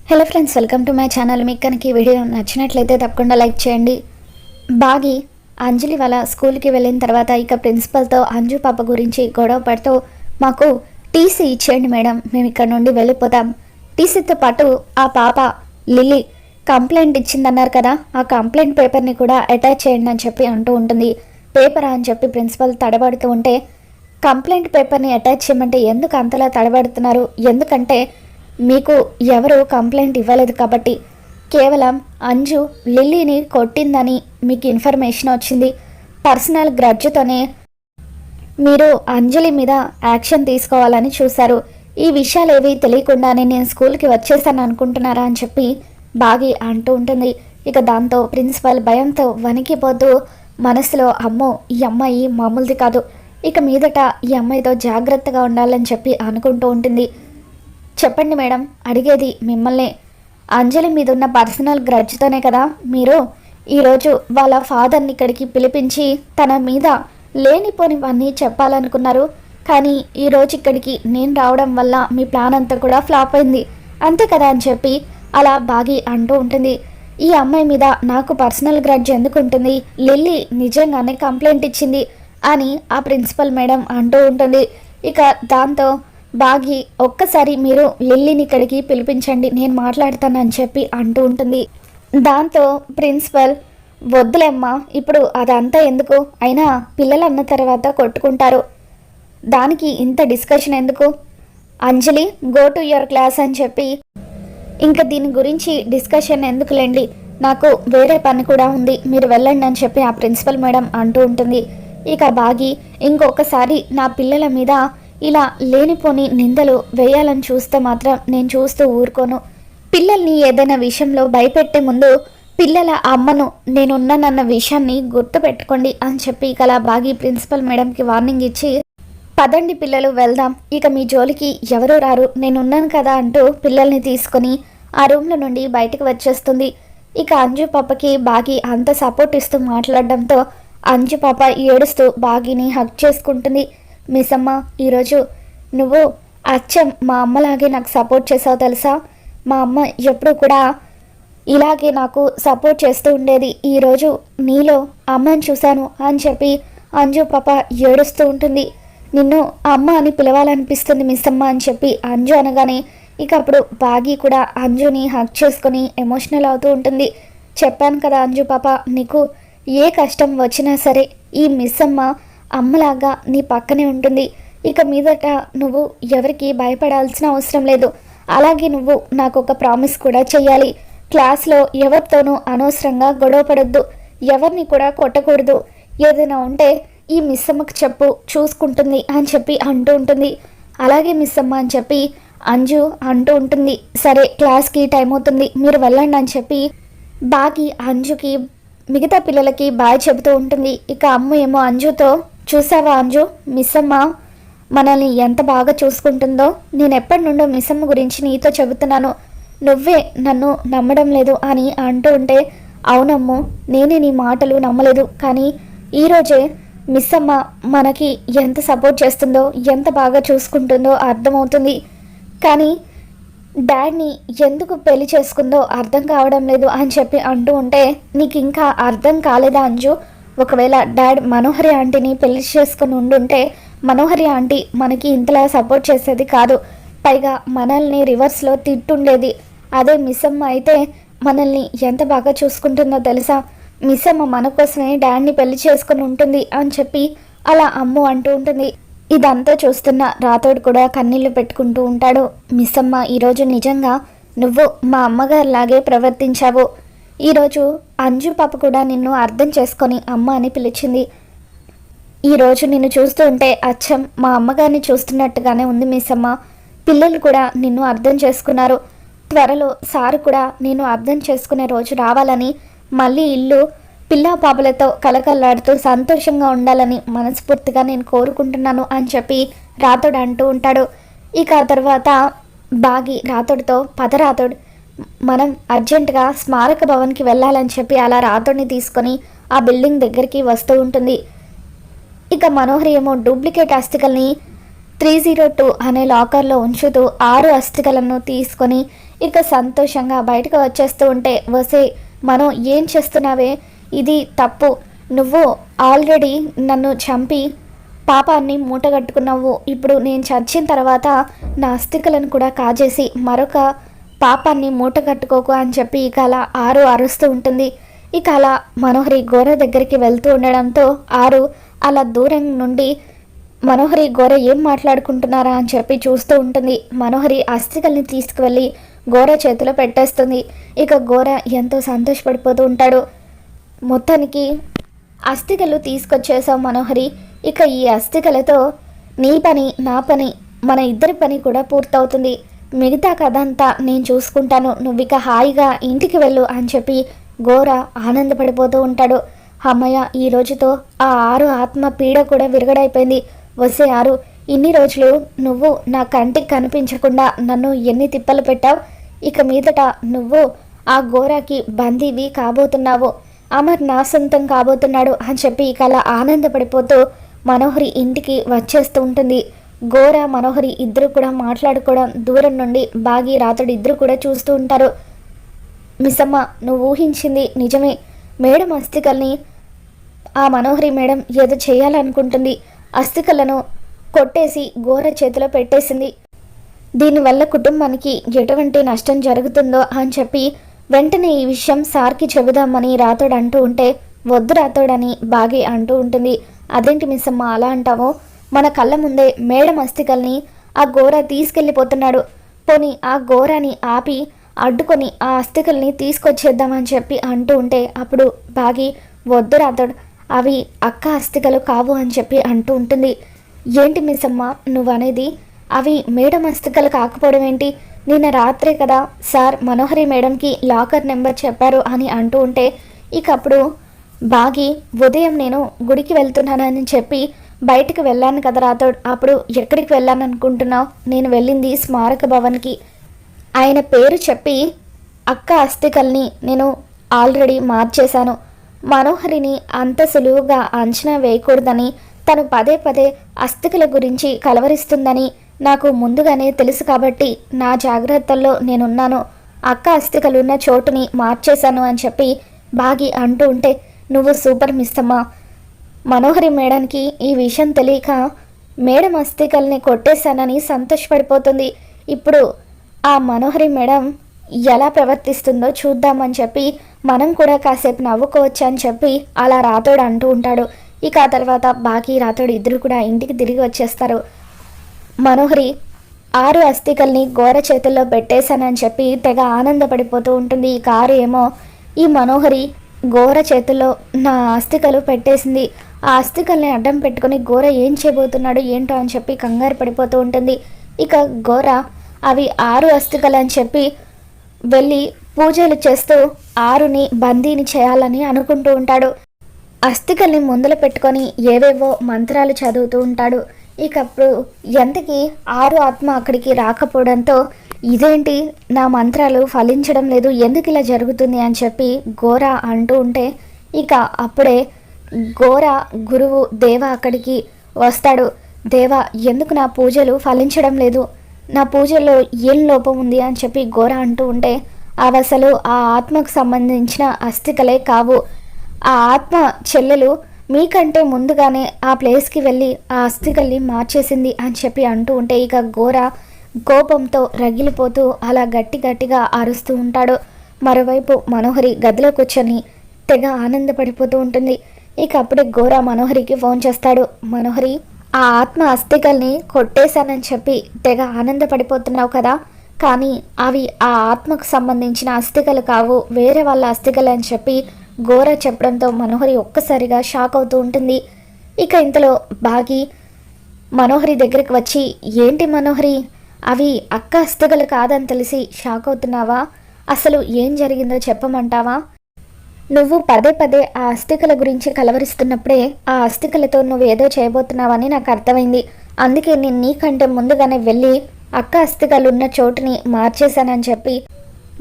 Hello friends, welcome to my channel. మీకు కనుక ఈ వీడియో నచ్చినట్లయితే తప్పకుండా లైక్ చేయండి. బాగి అంజలి వాళ్ళ స్కూల్కి వెళ్ళిన తర్వాత ఇక ప్రిన్సిపల్తో అంజు పాప గురించి గొడవ పడుతూ మాకు టీసీ ఇచ్చేయండి మేడం, మేము ఇక్కడ నుండి వెళ్ళిపోతాం. టీసీతో పాటు ఆ పాప లిల్లీ కంప్లైంట్ ఇచ్చిందన్నారు కదా, ఆ కంప్లైంట్ పేపర్ని కూడా అటాచ్ చేయండి అని చెప్పి అంటూ ఉంటుంది. పేపరా అని చెప్పి ప్రిన్సిపల్ తడబడుతూ ఉంటే, కంప్లైంట్ పేపర్ని అటాచ్ చేయమంటే ఎందుకు అంతలా తడబడుతున్నారు? ఎందుకంటే మీకు ఎవరు కంప్లైంట్ ఇవ్వలేదు కాబట్టి, కేవలం అంజు లిల్లీని కొట్టిందని మీకు ఇన్ఫర్మేషన్ వచ్చింది. పర్సనల్ గ్రడ్జ్తోనే మీరు అంజలి మీద యాక్షన్ తీసుకోవాలని చూశారు. ఈ విషయాలు ఏవి తెలియకుండానే నేను స్కూల్కి వచ్చేసాను అనుకుంటున్నారా అని చెప్పి బాగి అంటూ ఉంటుంది. ఇక దాంతో ప్రిన్సిపల్ భయంతో వణికిపోతూ మనసులో, అమ్మో ఈ అమ్మాయి మామూలుది కాదు, ఇక మీదట ఈ అమ్మాయితో జాగ్రత్తగా ఉండాలని చెప్పి అనుకుంటూ ఉంటుంది. చెప్పండి మేడం, అడిగేది మిమ్మల్ని. అంజలి మీద ఉన్న పర్సనల్ గ్రడ్జ్తోనే కదా మీరు ఈరోజు వాళ్ళ ఫాదర్ని ఇక్కడికి పిలిపించి తన మీద లేనిపోనివన్నీ చెప్పాలనుకున్నారు. కానీ ఈరోజు ఇక్కడికి నేను రావడం వల్ల మీ ప్లాన్ అంతా కూడా ఫ్లాప్ అయింది, అంతే కదా అని చెప్పి అలా బాగి అంటూ ఉంటుంది. ఈ అమ్మాయి మీద నాకు పర్సనల్ గ్రడ్జ్ ఎందుకు ఉంటుంది? లిల్లీ నిజంగానే కంప్లైంట్ ఇచ్చింది అని ఆ ప్రిన్సిపల్ మేడం అంటూ ఉంటుంది. ఇక దాంతో బాగి, ఒక్కసారి మీరు లిల్లీని ఇక్కడికి పిలిపించండి, నేను మాట్లాడతానని చెప్పి అంటూ ఉంటుంది. దాంతో ప్రిన్సిపల్, వద్దులేమ్మా, ఇప్పుడు అదంతా ఎందుకు, అయినా పిల్లలు అన్న తర్వాత కొట్టుకుంటారు, దానికి ఇంత డిస్కషన్ ఎందుకు? అంజలి, గో టు యువర్ క్లాస్ అని చెప్పి, ఇంకా దీని గురించి డిస్కషన్ ఎందుకులేండి, నాకు వేరే పని కూడా ఉంది, మీరు వెళ్ళండి అని చెప్పి ఆ ప్రిన్సిపల్ మేడం అంటూ ఉంటుంది. ఇక బాగి, ఇంకొకసారి నా పిల్లల మీద ఇలా లేనిపోని నిందలు వేయాలని చూస్తే మాత్రం నేను చూస్తూ ఊరుకోను. పిల్లల్ని ఏదైనా విషయంలో భయపెట్టే ముందు పిల్లల అమ్మను నేనున్నానన్న విషయాన్ని గుర్తుపెట్టుకోండి అని చెప్పి ఇక బాగి ప్రిన్సిపల్ మేడంకి వార్నింగ్ ఇచ్చి, పదండి పిల్లలు వెళ్దాం, ఇక మీ జోలికి ఎవరూ రారు, నేనున్నాను కదా అంటూ పిల్లల్ని తీసుకొని ఆ రూమ్లో నుండి బయటకు వచ్చేస్తుంది. ఇక అంజు పాపకి బాగి అంత సపోర్ట్ ఇస్తూ మాట్లాడడంతో అంజు పాప ఏడుస్తూ బాగిని హగ్ చేసుకుంటుంది. మిస్ అమ్మ, ఈరోజు నువ్వు అచ్చం మా అమ్మలాగే నాకు సపోర్ట్ చేసావు తెలుసా, మా అమ్మ ఎప్పుడు కూడా ఇలాగే నాకు సపోర్ట్ చేస్తూ ఉండేది, ఈరోజు నీలో అమ్మని చూశాను అని చెప్పి అంజు పాప ఏడుస్తూ ఉంటుంది. నిన్ను అమ్మ అని పిలవాలనిపిస్తుంది మిస్ అమ్మ అని చెప్పి అంజు అనగానే ఇక అప్పుడు బాగి కూడా అంజుని హగ్ చేసుకొని ఎమోషనల్ అవుతూ ఉంటుంది. చెప్పాను కదా అంజు పాప, నీకు ఏ కష్టం వచ్చినా సరే ఈ మిస్ అమ్మ అమ్మలాగా నీ పక్కనే ఉంటుంది, ఇక మీదట నువ్వు ఎవరికి భయపడాల్సిన అవసరం లేదు. అలాగే నువ్వు నాకు ఒక ప్రామిస్ కూడా చెయ్యాలి, క్లాస్లో ఎవరితోనూ అనవసరంగా గొడవ పడొద్దు, ఎవరిని కూడా కొట్టకూడదు, ఏదైనా ఉంటే ఈ మిస్ అమ్మకు చెప్పు, చూసుకుంటుంది అని చెప్పి అంటూ ఉంటుంది. అలాగే మిస్ అమ్మ అని చెప్పి అంజు అంటూ ఉంటుంది. సరే, క్లాస్కి టైం అవుతుంది, మీరు వెళ్ళండి అని చెప్పి బాగి అంజుకి మిగతా పిల్లలకి బాయ్ చెబుతూ ఉంటుంది. ఇక అమ్మ ఏమో అంజుతో, చూసావా అంజు, మిస్ అమ్మ మనల్ని ఎంత బాగా చూసుకుంటుందో, నేను ఎప్పటి నుండో మిస్ అమ్మ గురించి నీతో చెబుతున్నాను, నువ్వే నన్ను నమ్మడం లేదు అని అంటూ ఉంటే, అవునమ్ము, నేనే నీ మాటలు నమ్మలేదు, కానీ ఈరోజే మిస్ అమ్మ మనకి ఎంత సపోర్ట్ చేస్తుందో, ఎంత బాగా చూసుకుంటుందో అర్థమవుతుంది, కానీ డాడ్ని ఎందుకు పెళ్లి చేసుకుందో అర్థం కావడం లేదు అని చెప్పి అంటూ ఉంటే, నీకు ఇంకా అర్థం కాలేదా అంజు, ఒకవేళ డాడ్ మనోహరి ఆంటీని పెళ్లి చేసుకుని ఉండుంటే మనోహరి ఆంటీ మనకి ఇంతలా సపోర్ట్ చేసేది కాదు, పైగా మనల్ని రివర్స్లో తిట్టుండేది. అదే మిస్ అమ్మ అయితే మనల్ని ఎంత బాగా చూసుకుంటుందో తెలుసా, మిస్ అమ్మ మన కోసమే డాడ్ని పెళ్లి చేసుకుని ఉంటుంది అని చెప్పి అలా అమ్ము అంటూ ఉంటుంది. ఇదంతా చూస్తున్న రాథోడ్ కూడా కన్నీళ్లు పెట్టుకుంటూ ఉంటాడు. మిస్ అమ్మ, ఈరోజు నిజంగా నువ్వు మా అమ్మగారిలాగే ప్రవర్తించావు, ఈరోజు అంజు పాప కూడా నిన్ను అర్థం చేసుకొని అమ్మ అని పిలిచింది, ఈరోజు నిన్ను చూస్తూ ఉంటే అచ్చం మా అమ్మగారిని చూస్తున్నట్టుగానే ఉంది మిస్ అమ్మ, పిల్లలు కూడా నిన్ను అర్థం చేసుకున్నారు, త్వరలో సారు కూడా నేను అర్థం చేసుకునే రోజు రావాలని, మళ్ళీ ఇల్లు పిల్లా పాపలతో కలకల్లాడుతూ సంతోషంగా ఉండాలని మనస్ఫూర్తిగా నేను కోరుకుంటున్నాను అని చెప్పి రాథోడ్ అంటూ ఉంటాడు. ఇక ఆ తర్వాత బాగి రాథోడ్తో, పద రాథోడ్, మనం అర్జెంటుగా స్మారక భవన్కి వెళ్ళాలని చెప్పి అలా రాథోడ్ని తీసుకొని ఆ బిల్డింగ్ దగ్గరికి వస్తూ ఉంటుంది. ఇక మనోహరి ఏమో డూప్లికేట్ అస్థికల్ని 302 అనే లాకర్లో ఉంచుతూ 6 అస్థికలను తీసుకొని ఇక సంతోషంగా బయటకు వచ్చేస్తూ ఉంటే, వసే మనం ఏం చేస్తున్నావే, ఇది తప్పు, నువ్వు ఆల్రెడీ నన్ను చంపి పాపాన్ని మూటగట్టుకున్నావు, ఇప్పుడు నేను చచ్చిన తర్వాత నా అస్థికలను కూడా కాజేసి మరొక పాపాన్ని మూటగట్టుకోకు అని చెప్పి ఇక అలా ఆరు అరుస్తూ ఉంటుంది. ఇక అలా మనోహరి గోర దగ్గరికి వెళ్తూ ఉండడంతో ఆరు అలా దూరం నుండి మనోహరి గోర ఏం మాట్లాడుకుంటున్నారా అని చెప్పి చూస్తూ ఉంటుంది. మనోహరి అస్థికల్ని తీసుకువెళ్ళి గోర చేతిలో పెట్టేస్తుంది. ఇక గోర ఎంతో సంతోషపడిపోతూ ఉంటాడు. మొత్తానికి అస్థికలు తీసుకొచ్చేసావు మనోహరి, ఇక ఈ అస్థికలతో నీ పని నా పని మన ఇద్దరి పని కూడా పూర్తవుతుంది, మిగతా కథ అంతా నేను చూసుకుంటాను, నువ్వు ఇక హాయిగా ఇంటికి వెళ్ళు అని చెప్పి గోర ఆనందపడిపోతూ ఉంటాడు. అమ్మయ్య, ఈ రోజుతో ఆ ఆరు ఆత్మ పీడ కూడా విరగడైపోయింది. వసే ఆరు, ఇన్ని రోజులు నువ్వు నా కంటికి కనిపించకుండా నన్ను ఎన్ని తిప్పలు పెట్టావు, ఇక మీదట నువ్వు ఆ గోరాకి బందీవి కాబోతున్నావు, అమర్ నా సొంతం కాబోతున్నాడు అని చెప్పి ఇక అలా ఆనందపడిపోతూ మనోహరి ఇంటికి వచ్చేస్తూ ఉంటుంది. గోర మనోహరి ఇద్దరు కూడా మాట్లాడుకోవడం దూరం నుండి బాగి రాతడు ఇద్దరు కూడా చూస్తూ ఉంటారు. మిస్సమ్మ, నువ్వు ఊహించింది నిజమే, మేడం అస్థికల్ని ఆ మనోహరి మేడం ఏదో చేయాలనుకుంటుంది, అస్థికలను కొట్టేసి గోర చేతిలో పెట్టేసింది, దీనివల్ల కుటుంబానికి ఎటువంటి నష్టం జరుగుతుందో అని చెప్పి వెంటనే ఈ విషయం సార్కి చెబుదామని రాతోడు అంటూ ఉంటే, వద్దు రాతోడని బాగి అంటూ ఉంటుంది. అదేంటి మిస్సమ్మ అలా అంటావో, మన కళ్ళ ముందే మేడం అస్థికల్ని ఆ గోర తీసుకెళ్ళిపోతున్నాడు, పోనీ ఆ గోరాని ఆపి అడ్డుకొని ఆ అస్థికల్ని తీసుకొచ్చేద్దామని చెప్పి అంటూ ఉంటే, అప్పుడు బాగి వద్దు రాతోడు, అవి అక్క అస్థికలు కావు అని చెప్పి అంటూ ఉంటుంది. ఏంటి మిస్సమ్మ నువ్వు అనేది, అవి మేడం అస్థికలు కాకపోవడం ఏంటి, నిన్న రాత్రే కదా సార్ మనోహరి మేడంకి లాకర్ నెంబర్ చెప్పారు అని అంటూ ఉంటే, ఇక అప్పుడు బాగి ఉదయం నేను గుడికి వెళ్తున్నానని చెప్పి బయటకు వెళ్ళాను కదా రాతోడు, అప్పుడు ఎక్కడికి వెళ్ళాను అనుకుంటున్నావు, నేను వెళ్ళింది స్మారక భవన్కి, ఆయన పేరు చెప్పి అక్క అస్థికల్ని నేను ఆల్రెడీ మార్చేశాను, మనోహరిని అంత సులువుగా అంచనా వేయకూడదని, తను పదే పదే అస్థికల గురించి కలవరిస్తుందని నాకు ముందుగానే తెలుసు కాబట్టి నా జాగ్రత్తల్లో నేనున్నాను, అక్క అస్థికలు ఉన్న చోటుని మార్చేశాను అని చెప్పి బాగి అంటూ ఉంటే, నువ్వు సూపర్ మిస్సమ్మా, మనోహరి మేడానికి ఈ విషయం తెలియక మేడం అస్థికల్ని కొట్టేశానని సంతోషపడిపోతుంది, ఇప్పుడు ఆ మనోహరి మేడం ఎలా ప్రవర్తిస్తుందో చూద్దామని చెప్పి మనం కూడా కాసేపు నవ్వుకోవచ్చు అని చెప్పి అలా రాతోడు అంటూ ఉంటాడు. ఇక ఆ తర్వాత బాకీ రాతోడు ఇద్దరు కూడా ఇంటికి తిరిగి వచ్చేస్తారు. మనోహరి ఆరు అస్థికల్ని గోర చేతుల్లో పెట్టేశానని చెప్పి తెగ ఆనందపడిపోతూ ఉంటుంది. ఈ కారు ఏమో ఈ మనోహరి గోర చేతుల్లో నా అస్థికలు పెట్టేసింది, ఆ అస్థికల్ని అడ్డం పెట్టుకుని గోర ఏం చేయబోతున్నాడు ఏంటో అని చెప్పి కంగారు పడిపోతూ ఉంటుంది. ఇక గోర అవి ఆరు అస్థికలు అని చెప్పి వెళ్ళి పూజలు చేస్తూ ఆరుని బందీని చేయాలని అనుకుంటూ ఉంటాడు. అస్థికల్ని ముందల పెట్టుకొని ఏవేవో మంత్రాలు చదువుతూ ఉంటాడు. ఇక అప్పుడు ఎంతకి ఆరు ఆత్మ అక్కడికి రాకపోవడంతో, ఇదేంటి నా మంత్రాలు ఫలించడం లేదు, ఎందుకు ఇలా జరుగుతుంది అని చెప్పి గోర అంటూ ఉంటే, ఇక అప్పుడే గోర గురువు దేవ అక్కడికి వస్తాడు. దేవ, ఎందుకు నా పూజలు ఫలించడం లేదు, నా పూజల్లో ఏం లోపం ఉంది అని చెప్పి గోర అంటూ ఉంటే, అవి అసలు ఆ ఆత్మకు సంబంధించిన అస్థికలే కావు, ఆ ఆత్మ చెల్లెలు మీకంటే ముందుగానే ఆ ప్లేస్కి వెళ్ళి ఆ అస్థికల్ని మార్చేసింది అని చెప్పి అంటూ ఉంటే, ఇక గోర కోపంతో రగిలిపోతూ అలా గట్టిగా అరుస్తూ ఉంటాడు. మరోవైపు మనోహరి గదిలో కూర్చొని తెగ ఆనందపడిపోతూ ఉంటుంది. ఇక అప్పుడే గోర మనోహరికి ఫోన్ చేస్తాడు. మనోహరి, ఆ ఆత్మ అస్థికల్ని కొట్టేశానని చెప్పి తెగ ఆనందపడిపోతున్నావు కదా, కానీ అవి ఆ ఆత్మకు సంబంధించిన అస్థికలు కావు, వేరే వాళ్ళ అస్థికలు అని చెప్పి గోర చెప్పడంతో మనోహరి ఒక్కసారిగా షాక్ అవుతూ ఉంటుంది. ఇక ఇంతలో బాగి మనోహరి దగ్గరికి వచ్చి, ఏంటి మనోహరి, అవి అక్క అస్థికలు కాదని తెలిసి షాక్ అవుతున్నావా, అసలు ఏం జరిగిందో చెప్పమంటావా, నువ్వు పదే పదే ఆ అస్థికల గురించి కలవరిస్తున్నప్పుడే ఆ అస్థికలతో నువ్వు ఏదో చేయబోతున్నావని నాకు అర్థమైంది, అందుకే నేను నీకంటే ముందుగానే వెళ్ళి అక్క అస్థికలు ఉన్న చోటుని మార్చేశానని చెప్పి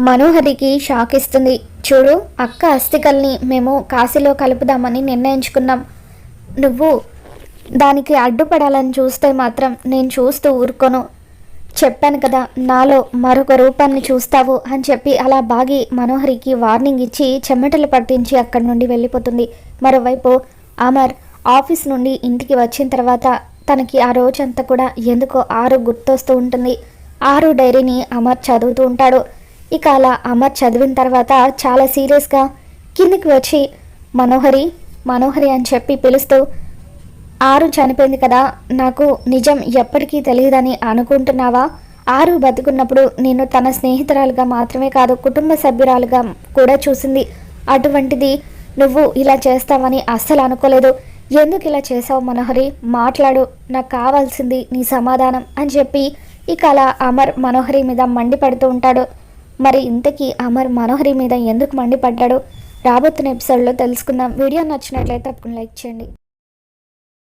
మనోహరికి షాక్ ఇస్తుంది. చూడు, అక్క అస్థికల్ని మేము కాశీలో కలుపుదామని నిర్ణయించుకున్నాం, నువ్వు దానికి అడ్డుపడాలని చూస్తే మాత్రం నేను చూస్తూ ఊరుకోను, చెప్పాను కదా నాలో మరొక రూపాన్ని చూస్తావు అని చెప్పి అలా బాగి మనోహరికి వార్నింగ్ ఇచ్చి చెమటలు పట్టించి అక్కడి నుండి వెళ్ళిపోతుంది. మరోవైపు అమర్ ఆఫీస్ నుండి ఇంటికి వచ్చిన తర్వాత తనకి ఆ రోజంతా కూడా ఎందుకో ఆరు గుర్తొస్తూ ఉంటుంది. ఆరు డైరీని అమర్ చదువుతూ ఉంటాడు. ఇక అలా అమర్ చదివిన తర్వాత చాలా సీరియస్గా కిందికి వచ్చి మనోహరి మనోహరి అని చెప్పి పిలుస్తూ, ఆరు చనిపోయింది కదా, నాకు నిజం ఎప్పటికీ తెలియదని అనుకుంటున్నావా? ఆరు బతుకున్నప్పుడు నేను తన స్నేహితురాలుగా మాత్రమే కాదు కుటుంబ సభ్యురాలుగా కూడా చూసింది. అటువంటిది నువ్వు ఇలా చేస్తావని అస్సలు అనుకోలేదు. ఎందుకు ఇలా చేసావు మనోహరి? మాట్లాడు, నాకు కావాల్సింది నీ సమాధానం అని చెప్పి ఇక అలా అమర్ మనోహరి మీద మండిపడుతూ ఉంటాడు. మరి ఇంతకీ అమర్ మనోహరి మీద ఎందుకు మండిపడ్డాడు రాబోతున్న ఎపిసోడ్లో తెలుసుకుందాం. వీడియో నచ్చినట్లయితే తప్పకుండా లైక్ చేయండి.